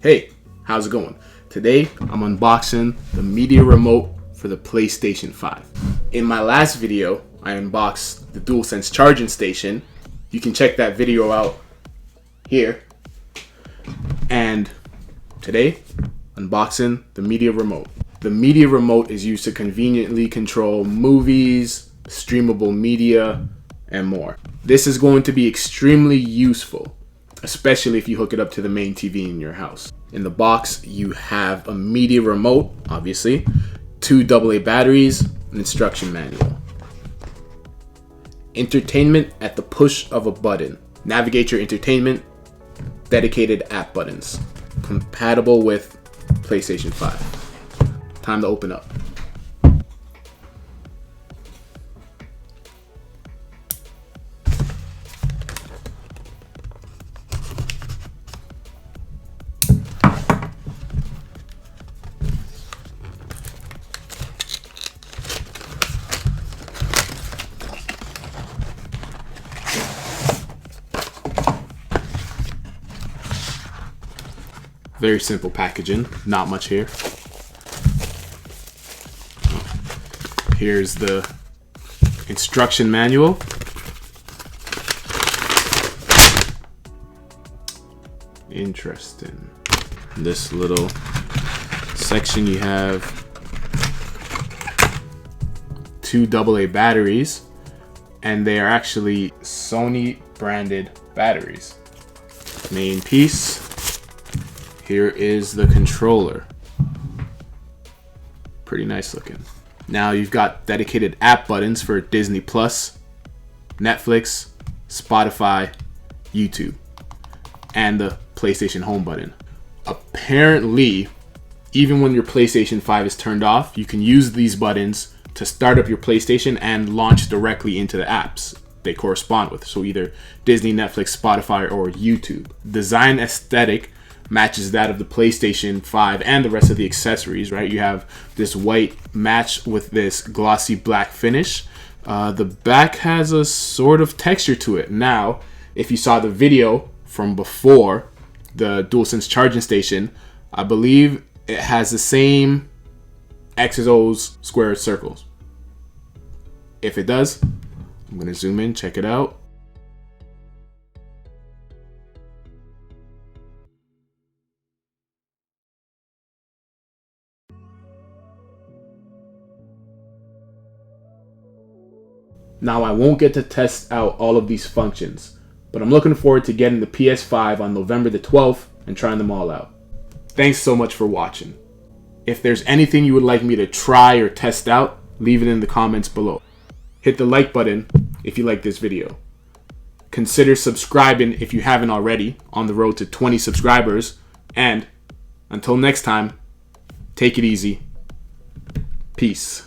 Hey, how's it going? Today, I'm unboxing the media remote for the PlayStation 5. In my last video, I unboxed the DualSense charging station. You can check that video out here. And today, unboxing the media remote. The media remote is used to conveniently control movies, streamable media, and more. This is going to be extremely useful, especially if you hook it up to the main TV in your house. In the box, you have a media remote, obviously, 2 AA batteries, an instruction manual. Entertainment at the push of a button. Navigate your entertainment, dedicated app buttons. Compatible with PlayStation 5. Time to open up. Very simple packaging, not much here. Here's the instruction manual. Interesting. In this little section you have 2 AA batteries, and they are actually Sony branded batteries. Main piece. Here is the controller. Pretty nice looking. Now you've got dedicated app buttons for Disney Plus, Netflix, Spotify, YouTube, and the PlayStation Home button. Apparently, even when your PlayStation 5 is turned off, you can use these buttons to start up your PlayStation and launch directly into the apps they correspond with. So either Disney, Netflix, Spotify, or YouTube. Design aesthetic matches that of the PlayStation 5 and the rest of the accessories, right? You have this white match with this glossy black finish. The back has a sort of texture to it. Now, if you saw the video from before, the DualSense charging station, I believe it has the same X's, O's, squares, circles. If it does, I'm gonna zoom in, check it out. Now, I won't get to test out all of these functions, but I'm looking forward to getting the PS5 on November the 12th and trying them all out. Thanks so much for watching. If there's anything you would like me to try or test out, leave it in the comments below. Hit the like button if you like this video. Consider subscribing if you haven't already, on the road to 20 subscribers. And until next time, take it easy. Peace.